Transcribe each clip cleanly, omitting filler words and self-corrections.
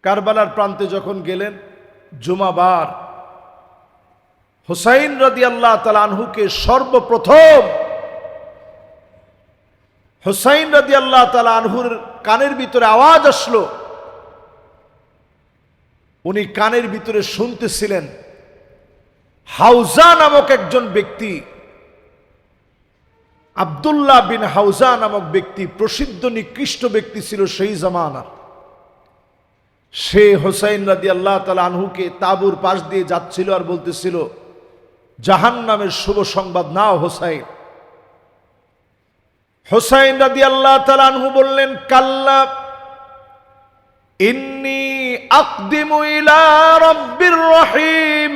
কারবালার প্রান্তে যখন গেলেন জুমাবার, হুসাইন রাদিয়াল্লাহু তাআলা আনহুকে সর্বপ্রথম হুসাইন রাদিয়াল্লাহু তাআলা আনহুর কানের ভিতরে আওয়াজ আসলো। উনি কানের ভিতরে শুনতেছিলেন হাউজা নামক একজন ব্যক্তি, আব্দুল্লাহ বিন হাউজা নামক ব্যক্তি, প্রসিদ্ধ নিকৃষ্ট ব্যক্তি ছিল সেই জামানার। সে হুসাইন রাদিয়াল্লাহু তাআলা আনহুকে তাঁবুর পাশ দিয়ে যাচ্ছিল আর বলতেছিল, জাহান্নামের শুভ সংবাদ নাও হুসাইন। হুসাইন রাদিয়াল্লাহু তাআলা আনহু বললেন, কাল্লা ইন্নী আকদিমু ইলা রাব্বির রহিম,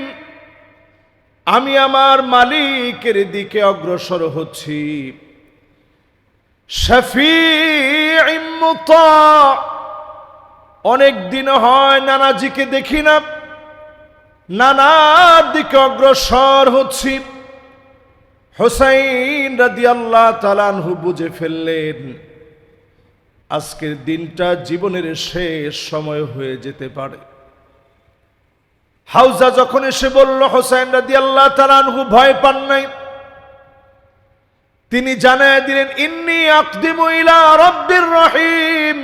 আমি আমার মালিকের দিকে অগ্রসর হচ্ছি। শাফীঈম মুতা, অনেক দিন হয় নানাজিকে দেখি না, নানার দিকে অগ্রসর হচ্ছি। হুসাইন রাদিয়াল্লাহু তাআলা আনহু বুঝে ফেললেন আজকের দিনটা জীবনের শেষ সময় হয়ে যেতে পারে। হাউজা যখন এসে বলল, হুসাইন রাদিয়াল্লাহু তাআলা আনহু ভয় পান নাই। তিনি জানায় দিলেন, ইন্নী আকদিমু ইলা রাব্বির রহিম,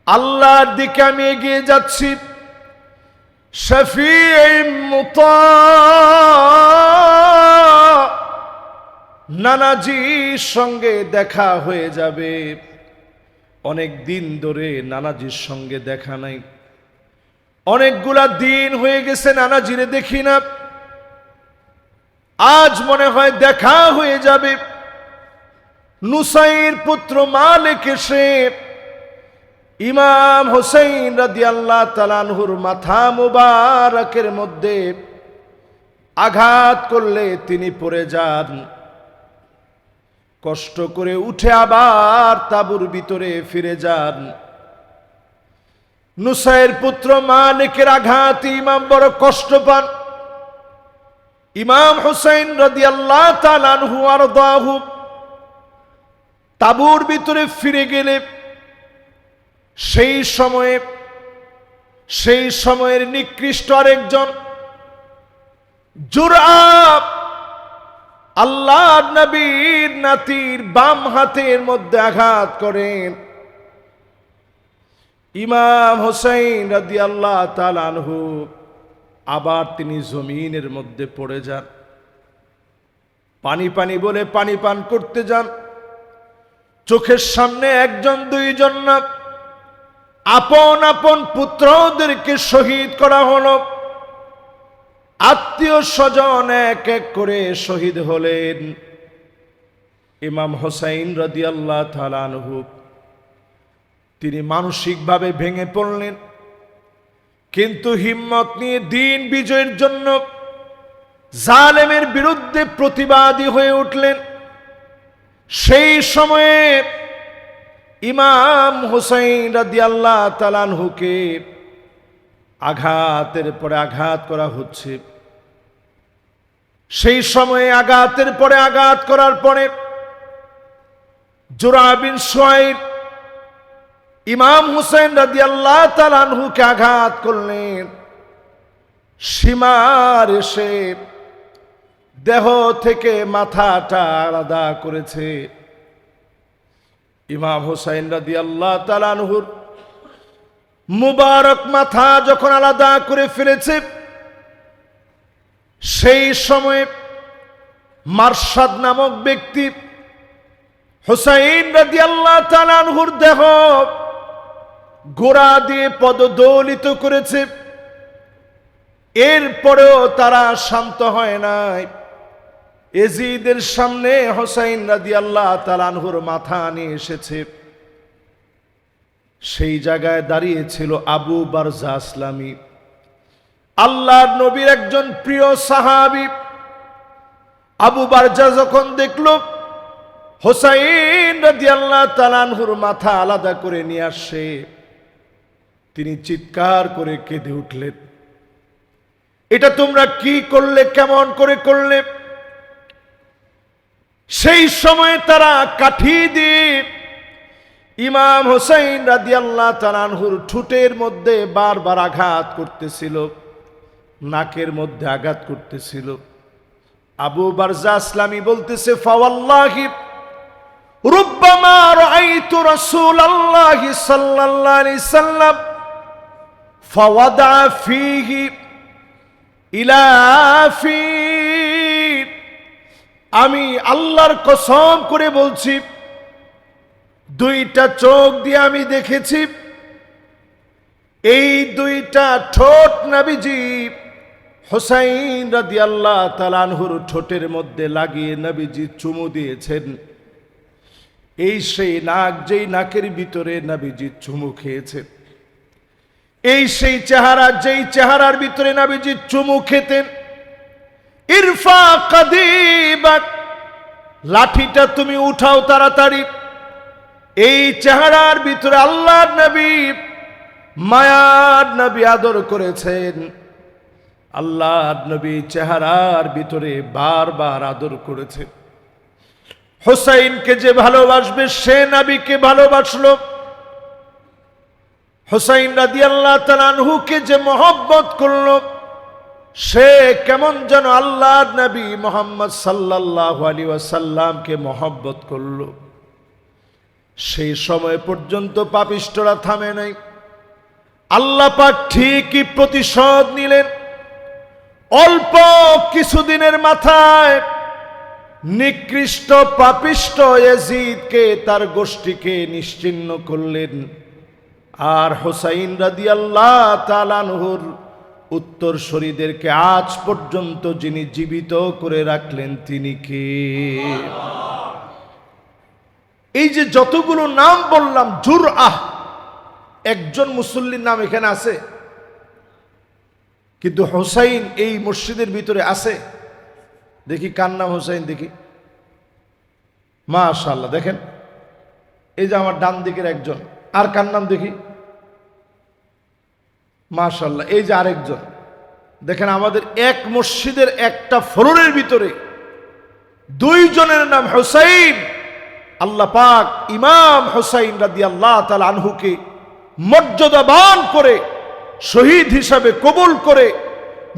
আল্লাহর দিকে আমি এগিয়ে যাচ্ছি। শাফীঈম মুতা, নানাজির সঙ্গে দেখা হয়ে যাবে। অনেক দিন ধরে নানাজির সঙ্গে দেখা নাই, অনেকগুলা দিন হয়ে গেছে নানাজিরে দেখি না, আজ মনে হয় দেখা হয়ে যাবে। নুসাইর পুত্র মালিক এসে ইমাম হুসাইন রাদিয়াল্লাহু তাআলা আনহুর মাথা মুবারকের মধ্যে আঘাত করলে তিনি পড়ে যান। কষ্ট করে উঠে আবার তাঁবুর ভিতরে ফিরে যান। নুসাইর পুত্র মালিকের আঘাত ইমাম বড় কষ্ট পান। ইমাম হুসাইন রাদিয়াল্লাহু তাআলা আনহু আরদাহু তাঁবুর ভিতরে ফিরে গেলে সেই সময়ের নিকৃষ্ট আরেকজন জুরআব আল্লাহর নবীর নাতির বাম হাতের মধ্যে আঘাত করেন। ইমাম হুসাইন রাদিয়াল্লাহু তাআলা আনহু আবার তিনি জমিনের মধ্যে পড়ে যান। পানি পানি বলে পানি পান করতে যান। চোখের সামনে একজন দুইজন না, আপন আপন পুত্রদেরকে শহীদ করা হলো। আত্মীয় স্বজন এক এক করে শহীদ হলেন। ইমাম হুসাইন রাদিয়াল্লাহু তাআলা আনহু তিনি মানসিকভাবে ভেঙে পড়লেন, কিন্তু হিম্মত নিয়ে দ্বীন বিজয়ের জন্য জালেমের বিরুদ্ধে প্রতিবাদী হয়ে উঠলেন। সেই সময়ে ইমাম হুসাইন রাদিয়াল্লাহু তাআলা আনহুকে আঘাতের পরে আঘাত করা হচ্ছে। সেই সময়ে আঘাতের পরে আঘাত করার পরে জুরা বিন সুয়াইর ইমাম হুসাইন রাদিয়াল্লাহু তাআলা আনহুকে আঘাত করলেন। সীমার এসে দেহ থেকে মাথাটা আলাদা করেছে। ইমাম হুসাইন রাদিয়াল্লাহু তাআলা আনহুর মুবারক মাথা যখন আলাদা করে ফেলেছে, সেই সময় মারসাদ নামক ব্যক্তি হুসাইন রাদিয়াল্লাহু তাআলা আনহুর দেহ ঘোড়া দিয়ে পদদলিত করেছে। এরপরেও তারা শান্ত হয় নাই। এজিদের সামনে হুসাইন রাদিয়াল্লাহু তাআলা আনহুর মাথা নিয়ে এসেছে। সেই জায়গায় দাঁড়িয়ে ছিল আবু বারজা আসলামী, আল্লাহর নবীর একজন প্রিয় সাহাবী। আবু বারজা যখন দেখল হুসাইন রাদিয়াল্লাহু তাআলা আনহুর মাথা আলাদা করে নিয়ে আসে, তিনি চিৎকার করে কেঁদে উঠলেন, এটা তোমরা কি করলে, কেমন করে করলে? সেই সময় তারা কাঠি দিয়ে ইমাম হুসাইন রাদিয়াল্লাহু তাআলা আনহুর ঠোঁটের মধ্যে বারবার আঘাত করতেছিল, নাকের মধ্যে আঘাত করতেছিল। আবু বারজা আসলামী বলতেছে, ফাওয়াল্লাহি রুব্বামা রাআইতু রাসূলুল্লাহি সাল্লাল্লাহু আলাইহি সাল্লাম ফাওয়াদা ফীহি ইলা ফী, আমি আল্লাহর কসম করে বলছি, দুইটা চোখ দিয়ে আমি দেখেছি, এই দুইটা ঠোঁট নবীজি হুসাইন রাদিয়াল্লাহু তাআলা আনহুর ঠোঁটের মধ্যে লাগিয়ে নবীজি চুমু দিয়েছেন। এই সেই নাক, যেই নাকের ভিতরে নবীজি চুমু খেয়েছেন। এই সেই চেহারা, যেই চেহারার ভিতরে নবীজি চুমু খেতেন। ইরফা কাদিবাক, লাঠিটা তুমি উঠাও তাড়াতাড়ি। এই চেহারার ভিতরে আল্লাহর নবী, মায়ার নবী আদর করেছেন। আল্লাহর নবী চেহারার ভিতরে বারবার আদর করেছেন। হুসাইনকে যে ভালোবাসবে সে নবীকে ভালোবাসলো। হুসাইন রাদিয়াল্লাহু তাআলা আনহুকে যে মহব্বত করলো, সে কেমন যেন আল্লাহর নবী মুহাম্মদ সাল্লাল্লাহু আলাইহি ওয়াসাল্লামকে মহব্বত করলো। সেই সময় পর্যন্ত পাপিষ্ঠরা থামে নাই। আল্লাহ পাক ঠিকই প্রতিশোধ নিলেন। অল্প কিছুদিনের মাথায় নিকৃষ্ট পাপিষ্ঠ ইয়াজিদকে, তার গোষ্ঠীকে নিশ্চিহ্ন করলেন। আর হুসাইন রাদিয়াল্লাহু তাআলা আনহুর উত্তরসূরিদেরকে আজ পর্যন্ত যিনি জীবিত করে রাখলেন তিনি কে? এই যে যতগুলো নাম বললাম, জুরআহ, একজন মুসল্লির নাম এখানে আছে, কিন্তু হুসাইন এই মসজিদের ভিতরে আছে। দেখি কার নাম হুসাইন, দেখি। মাশাআল্লাহ, দেখেন এই যে আমার ডান দিকের একজন। আর কার নাম দেখি? মাশাআল্লাহ, এই যে আরেকজন। দেখেন আমাদের এক মসজিদের একটা ফ্লোরের ভিতরে দুইজনের নাম হুসাইন। আল্লাহ পাক ইমাম হুসাইন রাদিয়াল্লাহু তাআলা আনহুকে মর্যাদাবান করে, শহীদ হিসাবে কবুল করে,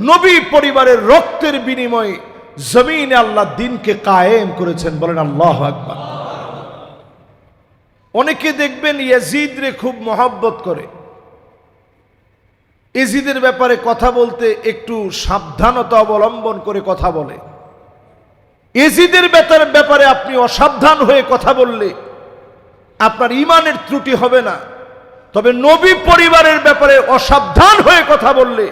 নবী পরিবারের রক্তের বিনিময়ে জমিনে আল্লাহ দ্বীনকে কায়েম করেছেন। বলেন আল্লাহু আকবার। অনেকে দেখবেন ইয়াজিদরে খুব মহব্বত করে। ইয়াজিদের ব্যাপারে কথা বলতে একটু সাবধানতা অবলম্বন করে কথা বলে। ইয়াজিদের ব্যাপারে আপনি অসাবধান হয়ে কথা বললে আপনার ঈমানের ত্রুটি হবে না, তবে নবী পরিবারের ব্যাপারে অসাবধান হয়ে কথা বললে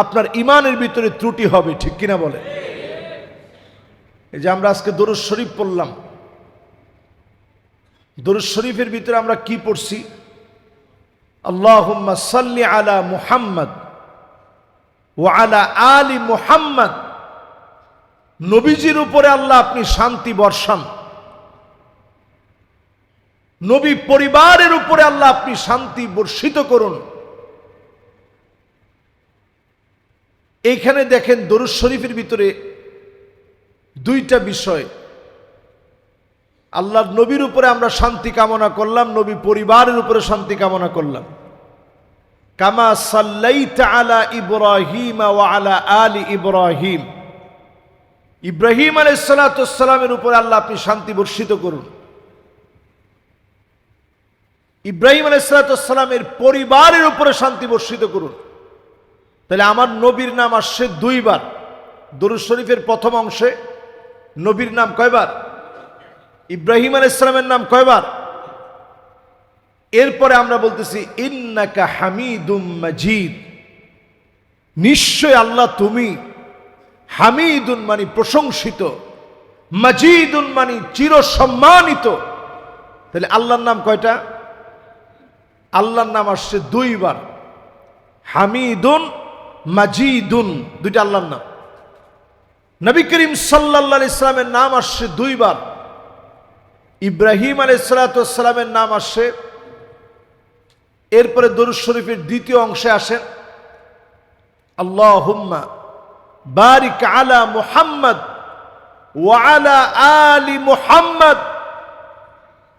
আপনার ঈমানের ভিতরে ত্রুটি হবে। ঠিক কিনা বলে? এই যে আমরা আজকে দরুদ শরীফ পড়লাম, দরুদ শরীফের ভিতরে আমরা কি পড়ছি? আল্লাহুম্মা সাল্লি আলা মুহাম্মদ ওয়া আলা আলি মুহাম্মদ। নবীজির উপরে আল্লাহ আপনি শান্তি বর্ষান, নবী পরিবারের উপরে আল্লাহ আপনি শান্তি বর্ষিত করুন। এইখানে দেখেন দরুদ শরীফের ভিতরে দুইটা বিষয়। আল্লাহর নবীর উপরে আমরা শান্তি কামনা করলাম, নবী পরিবারের উপরে শান্তি কামনা করলাম। কামা সাল্লাইতা আলা ইব্রাহিম ওয়া আলা আলি ইব্রাহিম। ইব্রাহিম আলাইহিস সালাতু ওয়াস সালামের উপরে আল্লাহ আপনি শান্তি বর্ষিত করুন। ইব্রাহিম আলাইহিস সালাতু ওয়াস সালামের পরিবারের উপরে শান্তি বর্ষিত করুন। তাহলে আমার নবীর নাম আসছে দুইবার। দরুদ শরীফের প্রথম অংশে নবীর নাম কয়বার? ইব্রাহিম আলাইহিস সালামের নাম কয়বার? এরপরে আমরা বলতেছি ইন্নাকা হামিদুম মাজিদ। নিশ্চয় আল্লাহ তুমি হামিদুন মানে প্রশংসিত, মাজিদুন মানে চির সম্মানিত। তাহলে আল্লাহর নাম কয়টা? আল্লাহর নাম আসছে দুইবার, হামিদুন মাজিদুন, দুইটা আল্লাহর নাম। নবী করিম সাল্লাল্লাহু আলাইহি সাল্লামের নাম আসছে দুইবার। ইব্রাহিম আলাইহিস সালাতু ওয়াস সালামের নাম আসছে। এরপরে দরুদ শরীফের দ্বিতীয় অংশে আসেন আল্লাহুম্মা বারিক আলা মুহাম্মদ ওয়া আলা আলি মুহাম্মদ।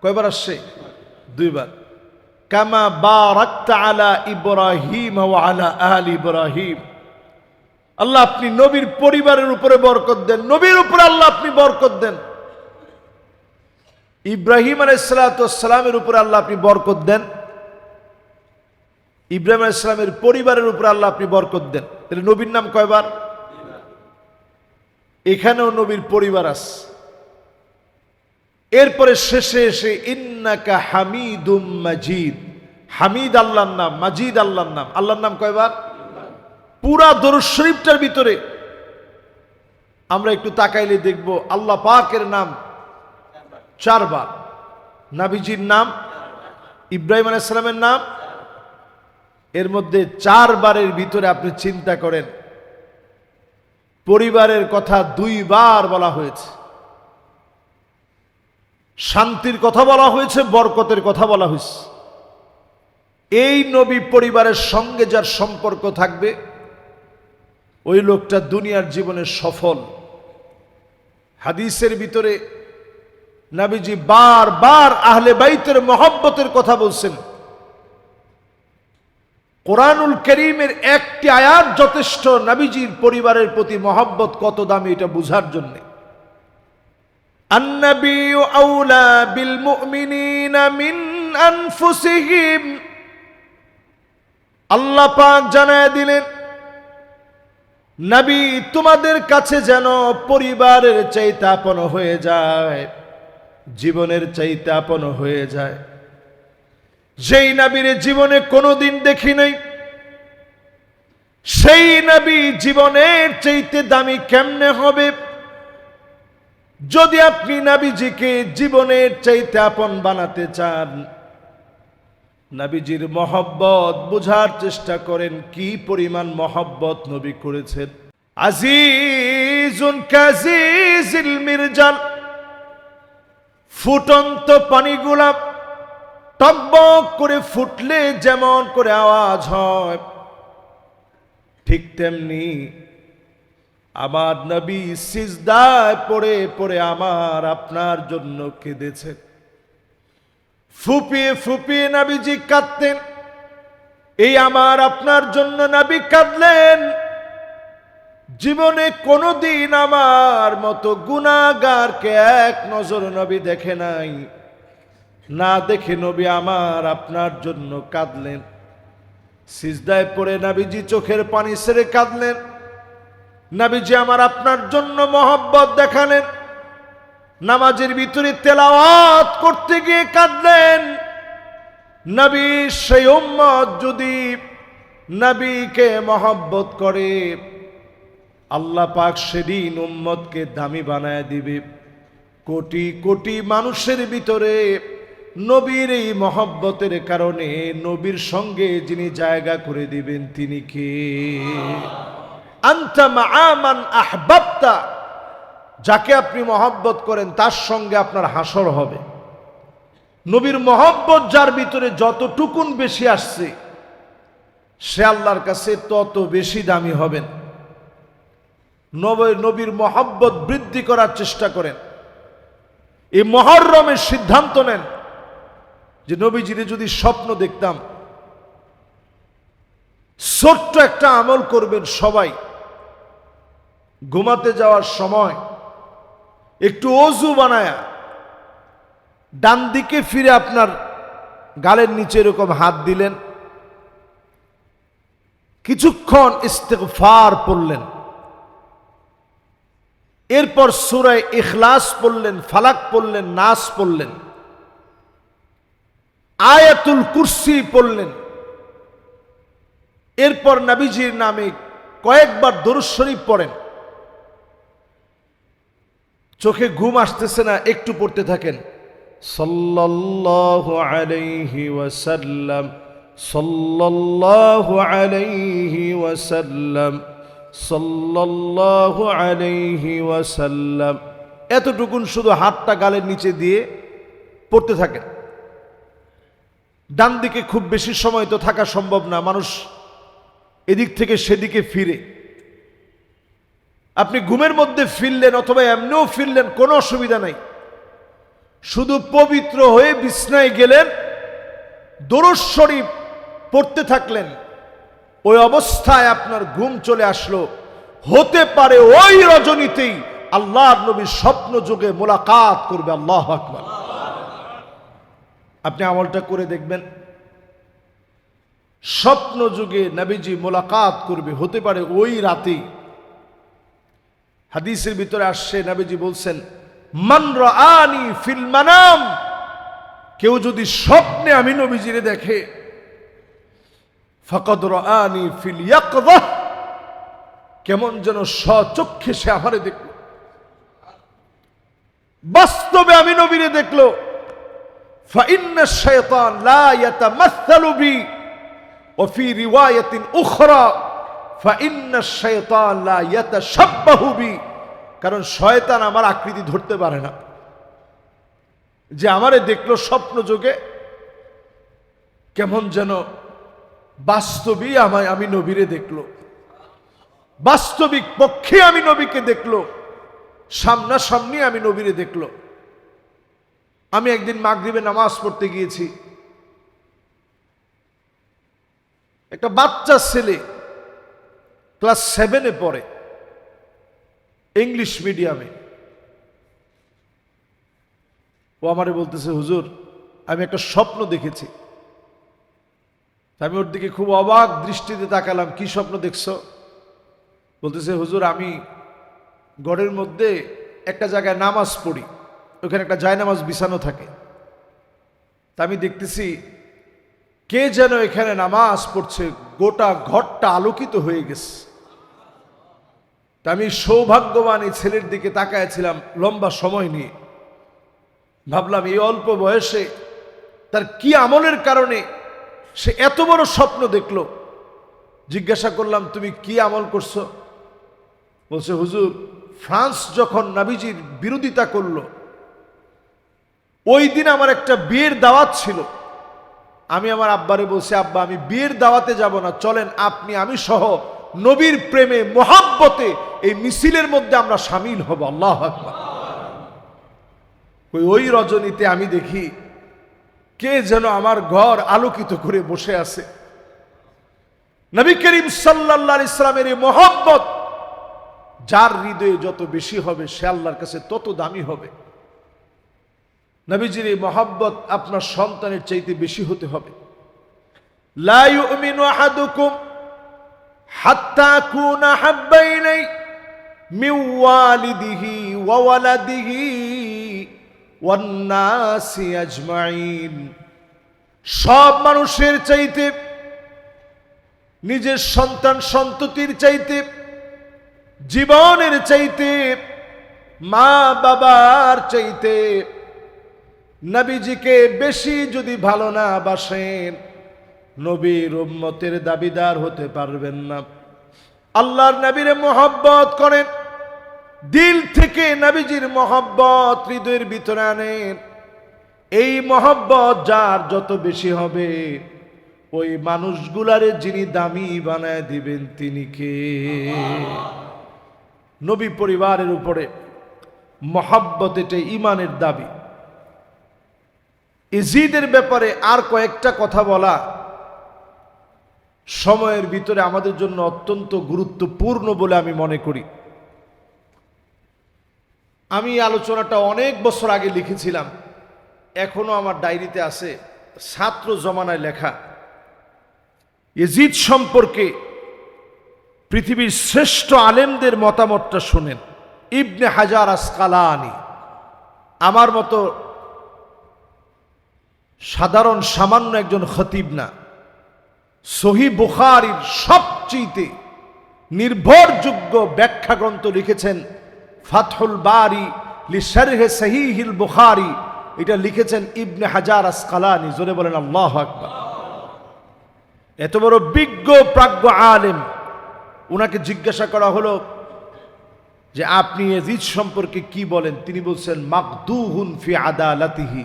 কয়বার আসছে? দুইবার। কামা বারাকতা আলা ইব্রাহিম ওয়া আলা আলি ইব্রাহিম। আল্লাহ আপনি নবীর পরিবারের উপরে বরকত দেন, নবীর উপরে আল্লাহ আপনি বরকত দেন। ইব্রাহিম আলাইহিসসালামের উপরে আল্লাহ আপনি বরকত দেন, ইব্রাহিম আলাইহিসসালামের পরিবারের উপরে আল্লাহ আপনি বরকত দেন। তাহলে নবীর নাম কয়বার? এখানেও নবীর পরিবার আছে। এরপরে শেষে এসে ইন্নাকা হামিদুম মাজিদ। হামিদ আল্লাহর নাম, মাজিদ আল্লাহর নাম। আল্লাহর নাম কয়বার? পুরা দরুদ শরীফটার ভিতরে আমরা একটু তাকাইলে দেখব আল্লাহ পাকের নাম 4 বার, নবীজির নাম, ইব্রাহিম আলাইহিস সালামের নাম, এর মধ্যে 4 বারের ভিতরে আপনি চিন্তা করেন পরিবারের কথা 2 বার বলা হয়েছে, শান্তির কথা বলা হয়েছে, বরকতের কথা বলা হয়েছে। এই নবী পরিবারের সঙ্গে যার সম্পর্ক থাকবে ওই লোকটা দুনিয়ার জীবনে সফল। হাদিসের ভিতরে নবীজি বারবার আহলে বাইতের মহব্বতের কথা বলছেন। কোরআনুল কারীমের একটি আয়াত যথেষ্ট নবীজির পরিবারের প্রতি মহব্বত কত দামি এটা বুঝার জন্য। আন-নাবিয়্যু আওলা বিল মুমিনিনা মিন আনফুসিহিম। আল্লাহ পাক জানায় দিলেন নবী তোমাদের কাছে যেন পরিবারের চাইতে আপন হয়ে যায়, জীবনের চাইতে আপন হয়ে যায়। যেই নবীর জীবনে কোনোদিন দেখি নাই সেই নবী জীবনের চাইতে দামি কেমনে হবে? যদি আপনি নবীজিকে জীবনের চাইতে আপন বানাতে চান, নবীজির মহব্বত বুঝার চেষ্টা করেন কি পরিমাণ মহব্বত নবী করেছেন। আজিজুন কাজিজিল মিরজাল। ফুটন্ত পানিগুলা টকবক করে ফুটলে যেমন করে আওয়াজ হয়, ঠিক তেমনি আমার নবী সিজদায় পড়ে পড়ে আমার আপনার জন্য কেঁদেছেন। ফুপিয়ে ফুপিয়ে নবীজি কাঁদতেন। এই আমার আপনার জন্য নবী কাঁদলেন। জীবনে কোনোদিন আমার মতো গুনাহগারকে এক নজর নবী দেখে নাই, না দেখে নবী আমার আপনার জন্য কাঁদলেন। সিজদায় পড়ে নবীজি চোখের পানি ছেড়ে কাঁদলেন। নবীজি আমার আপনার জন্য মহব্বত দেখালেন। নামাজের ভিতরে তেলাওয়াত করতে গিয়ে কাঁদলেন। নবী সেই উম্মত যদি নবীকে মহব্বত করে আল্লাহ পাক সেদিন উম্মতকে দামি বানায় দিবে। কোটি কোটি মানুষের ভিতরে নবীর এই মহব্বতের কারণে নবীর সঙ্গে যিনি জায়গা করে দিবেন তিনি কে? আনতা মাআ মান আহবাবতা। যাকে আপনি মহব্বত করেন তার সঙ্গে আপনার হাসর হবে। নবীর মহব্বত যার ভিতরে যতটুকুন বেশি আসছে সে আল্লাহর কাছে তত বেশি দামি হবেন। নবীর মহব্বত বৃদ্ধি করার চেষ্টা করেন। এই মুহররমের সিদ্ধান্ত নেন যে নবীজিরে যদি স্বপ্ন দেখতাম, ছোট্ট একটা আমল করবেন সবাই। ঘুমাতে যাওয়ার সময় একটু ওযু বানায়া ডান দিকে ফিরে আপনার গালের নিচে এরকম হাত দিলেন, কিছুক্ষণ ইস্তিগফার পড়লেন, এরপর সূরা ইখলাস পড়লেন, ফালাক পড়লেন, নাস পড়লেন, আয়াতুল কুরসি পড়লেন, এরপর নবীজির নামে কয়েকবার দরুদ শরীফ পড়েন। চোখে ঘুম আসতেছে না, একটু পড়তে থাকেন সাল্লাল্লাহু আলাইহি ওয়াসাল্লাম, সাল্লাল্লাহু আলাইহি ওয়াসাল্লাম, সাল্লাল্লাহু আলাইহি ওয়াসাল্লাম। এতটুকুন শুধু হাতটা গালের নিচে দিয়ে পড়তে থাকেন। ডান দিকে খুব বেশি সময় তো থাকা সম্ভব না, মানুষ এদিক থেকে সেদিকে ফিরে। আপনি ঘুমের মধ্যে ফিরলেন অথবা এমনিও ফিরলেন, কোনো অসুবিধা নাই। শুধু পবিত্র হয়ে বিছনায় গেলেন, দরুদ শরীফ পড়তে থাকলেন, ওই অবস্থায় আপনার ঘুম চলে আসলো, হতে পারে ওই রজনীতেই আল্লাহর নবীর স্বপ্ন যুগে মোলাকাত করবে। আল্লাহু আকবার। আপনি আমলটা করে দেখবেন, স্বপ্ন যুগে নবীজি মোলাকাত করবে, হতে পারে ওই রাতেই। হাদিসের ভিতরে আসছে, নবীজি বলছেন, মান রাআনি ফিল মানাম, কেউ যদি স্বপ্নে আমি নবীজিরে দেখে, ফাকাদ রাআনি ফিল ইয়াকযা, কেমন যেন স্বচক্ষে সে আমারে দেখলো, বাস্তবে আমি নবীরে দেখলো। ফাইন্না শাইতান লা ইয়াতামাসসালু বি ওয়া ফি রিওয়ায়াতিন উখরা ফাইন্না শাইতান লা ইয়াতাশাব্বাহু বি, কারণ শয়তান আমার আকৃতি ধরতে পারে না। যে আমারে দেখলো স্বপ্ন যোগে, কেমন যেন বাস্তবিক আমি নবীরে দেখলো, বাস্তবিক পক্ষে আমি নবীকে দেখলো, সামনাসামনি আমি নবীরে দেখলো। আমি একদিন মাগরিবে নামাজ পড়তে গিয়েছি, একটা বাচ্চা ছেলে ক্লাস 7-এ পড়ে, ইংলিশ মিডিয়ামে। ও আমারে বলতেছে, হুজুর আমি একটা স্বপ্ন দেখেছি। আমি ওর দিকে খুব অবাক দৃষ্টিতে তাকালাম, কি স্বপ্ন দেখছো? বলতেছে, হুজুর আমি ঘরের মধ্যে একটা জায়গায় নামাজ পড়ি, ওখানে একটা জায়নামাজ বিছানো থাকে, তা আমি দেখতেছি কে যেন এখানে নামাজ পড়ছে, গোটা ঘরটা আলোকিত হয়ে গেছে। তা আমি সৌভাগ্যবান এই ছেলের দিকে তাকায়াছিলাম লম্বা সময় নিয়ে, ভাবলাম এই অল্প বয়সে তার কি আমলের কারণে সে এত বড় স্বপ্ন দেখলো। জিজ্ঞাসা করলাম, তুমি কি আমল করছো? বলছে, হুজুর ফ্রান্স যখন নবীজির বিরোধিতা করলো, ওই দিন আমার একটা বিয়ের দাওয়াত ছিল। আমি আমার আব্বারে বলছি, আব্বা আমি বিয়ের দাওয়াতে যাব না, চলেন আপনি আমি সহ নবীর প্রেমে মোহাব্বতে এই মিছিলের মধ্যে আমরা শামিল হব। আল্লাহু আকবার। ওই রজনীতে আমি দেখি কে যেন আমার ঘর আলোকিত করে বসে আছে। নবী করিম সাল্লাল্লাহু আলাইহি সাল্লামের এই মোহাব্বত যার হৃদয়ে যত বেশি হবে, সে আল্লাহর কাছে তত দামি হবে। নবীজির এই মোহাব্বত আপনার সন্তানের চাইতে বেশি হতে হবে। লা ইউমিনু আহাদুকুম হাত্তা আকুনা হাব্বা ইলাই মিন ওয়ালিদিহি ওয়া ওয়ালাদিহি ওয়ান নাসি আজমাইন, সব মানুষের চাইতে, নিজের সন্তান সন্ততির চাইতে, জীবনের চাইতে, মা বাবার চাইতে নবীজিকে বেশি যদি ভালো না বাসেন, নবীর উম্মতের দাবিদার হতে পারবেন না। আল্লাহর নবীর মোহাব্বত করেন, দিল থেকে নবীজির মোহাব্বত হৃদয়ের ভিতরে আনেন। এই মোহাব্বত যার যত বেশি হবে, ওই মানুষগুলারে যিনি দামি বানায় দিবেন তিনি কে? নবী পরিবারের উপরে মোহাব্বত, এটা ঈমানের দাবি। ইজিদের ব্যাপারে আর কয়েকটা কথা বলা সময়ের ভিতরে আমাদের জন্য অত্যন্ত গুরুত্বপূর্ণ বলে আমি মনে করি। আমি আলোচনাটা অনেক বছর আগে লিখেছিলাম, এখনো আমার ডায়েরিতে আছে, ছাত্র জমানায় লেখা। ইজিদ সম্পর্কে পৃথিবীর শ্রেষ্ঠ আলেমদের মতামতটা শুনেন। ইবনে হাজার আসকালানি, আমার মতো সাধারণ সামান্য একজন খতিব না, সহিহ বুখারীর সবচেয়ে নির্ভরযোগ্য ব্যাখ্যা গ্রন্থ লিখেছেন ফাতহুল বারি লিশারহে সহিহিল বুখারী, এটা লিখেছেন ইবনে হাজার আসকালানি। জোরে বলেন আল্লাহু আকবার। এত বড় বিজ্ঞ প্রাজ্ঞ আলেম, ওনাকে জিজ্ঞাসা করা হলো যে আপনি ইয়াজিদ সম্পর্কে কি বলেন? তিনি বলছেন, মাকদুহুন ফি আদালাতিহি,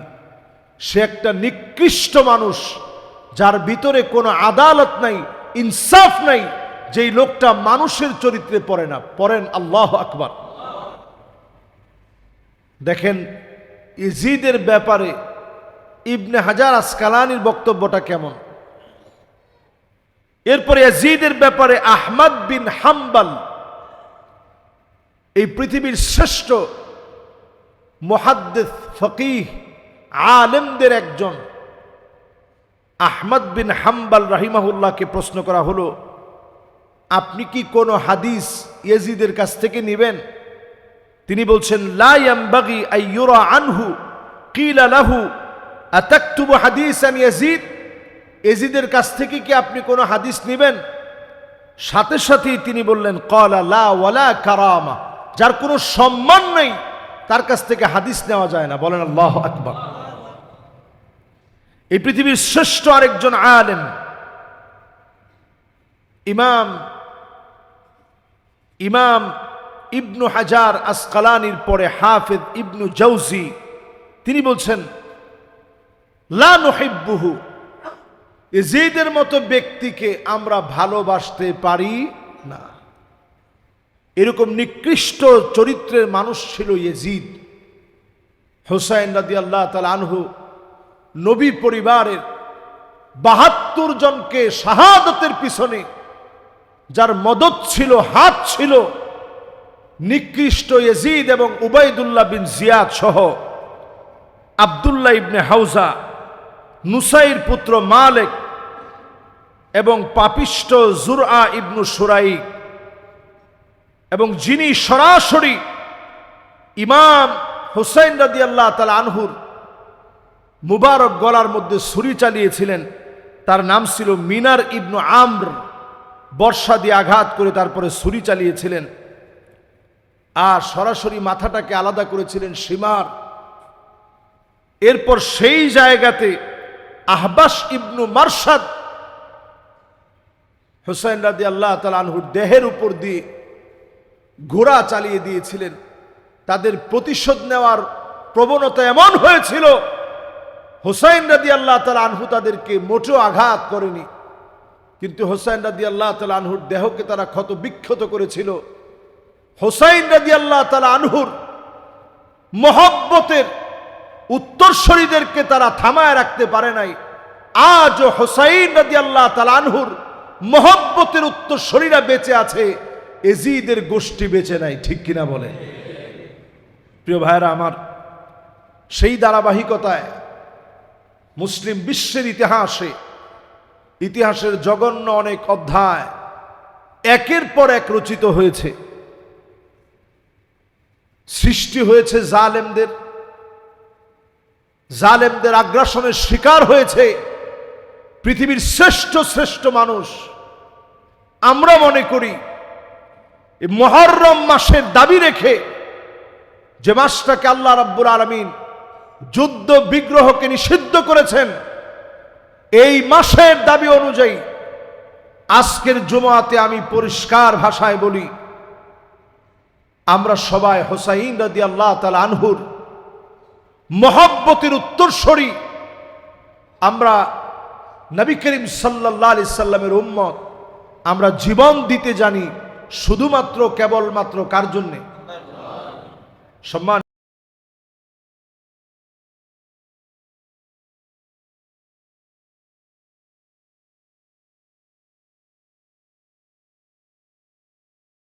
সে একটা নিকৃষ্ট মানুষ, যার ভিতরে কোনো আদালত নাই, ইনসাফ নাই, যেই লোকটা মানুষের চরিত্রে পড়ে না। পড়েন আল্লাহু আকবার। দেখেন, ইজিদের ব্যাপারে ইবনে হাজার আসকালানির বক্তব্যটা কেমন। এরপরে ইয়াজিদের ব্যাপারে আহমদ বিন হাম্বল, এই পৃথিবীর শ্রেষ্ঠ মুহাদ্দিস ফকিহ আলেমদের একজন আহমদ বিন হাম্বল রাহিমাহুল্লাহকে প্রশ্ন করা হলো, আপনি কি কোনো হাদিস ইয়াজিদের কাছ থেকে নেবেন? তিনি বলছেন, লা ইয়ামবাগি আইয়ুরা আনহু কিলা লাহু আতাকতুবু হাদিসান ইয়াজিদ। ইয়াজিদের কাছ থেকে কি আপনি কোনো হাদিস নেবেন? সাথে সাথেই তিনি বললেন, ক্বালা লা ওয়ালা কারামা, যার কোনো সম্মান নেই তার কাছ থেকে হাদিস নেওয়া যায় না। বলেন আল্লাহু আকবার। এই পৃথিবীর শ্রেষ্ঠ আরেকজন আলেম ইমাম ইবনু হাজার আসকালানির পরে হাফিজ ইবনু জাওজি, তিনি বলছেন, লা নুহিব্বুহু, ইয়াজিদের মতো ব্যক্তিকে আমরা ভালোবাসতে পারি না। এরকম নিকৃষ্ট চরিত্রের মানুষ ছিল ইয়াজিদ। হুসাইন রাদিয়াল্লাহু তাআলা আনহু নবী পরিবারের ৭২ জনকে শাহাদাতের পিছনে যার মদদ ছিল, হাত ছিল, নিকৃষ্ট ইয়াজিদ এবং উবাইদুল্লাহ বিন জিয়াদ সহ আব্দুল্লাহ ইবনে হাউজা, নুসাইর পুত্র মালিক এবং পাপিষ্ট জুরআ ইবনু সুরাইক, এবং যিনি সরাসরি ইমাম হুসাইন রাদিয়াল্লাহু তাআলা আনহুর মুবারক গলার মধ্যে ছুরি চালিয়েছিলেন, তার নাম ছিল মিনার ইবনু আমর। বর্ষা দিয়ে আঘাত করে তারপরে ছুরি চালিয়েছিলেন, আর সরাসরি মাথাটাকে আলাদা করেছিলেন সীমার। এরপর সেই জায়গাতে আহবাস ইবনু মারসাদ হুসাইন রাদিয়াল্লাহু তাআলা আনহুর দেহের উপর দিয়ে ঘোড়া চালিয়ে দিয়েছিলেন। তাদের প্রতিশোধ নেওয়ার প্রবণতা এমন হয়েছিল, হুসাইন রাদিয়াল্লাহু তাআলা আনহু তাদেরকে মোটেও আঘাত করেনি, কিন্তু হুসাইন রাদিয়াল্লাহু তাআলা আনহুর দেহকে তারা ক্ষত বিক্ষত করেছিল। হুসাইন রাদিয়াল্লাহু তাআলা আনহুর মহব্বতের উত্তরসূরিদেরকে তারা থামায় রাখতে পারে নাই। আজও হুসাইন রাদিয়াল্লাহু তাআলা আনহুর মহব্বতের উত্তরসূরিরা বেঁচে আছে, ইয়াজিদের গোষ্ঠী বেঁচে নাই। ঠিক কিনা বলে? প্রিয় ভাইরা আমার, সেই ধারাবাহিকতায় মুসলিম বিশ্বের ইতিহাসের জঘন্য অনেক অধ্যায় একের পর এক রচিত হয়েছে। সৃষ্টি হয়েছে জালেমদের আগ্রাসনের শিকার হয়েছে পৃথিবীর শ্রেষ্ঠ মানুষ। আমরা মনে করি এই মুহররম মাসের দাবি রেখে, যে মাসটাকে আল্লাহ রাব্বুল আলামিন যুদ্ধ বিগ্রহকে নিষিদ্ধ করেছেন, এই মাসের দাবি অনুযায়ী আজকের জুমাতে আমি পরিষ্কার ভাষায় বলি, আমরা সবাই হুসাইন রাদিয়াল্লাহু তাআলা আনহুর মহব্বতের উত্তরসূরি। আমরা নবী করিম সাল্লাল্লাহু আলাইহি সাল্লামের উম্মত। আমরা জীবন দিতে জানি শুধুমাত্র কেবলমাত্র কার জন্যে? সম্মান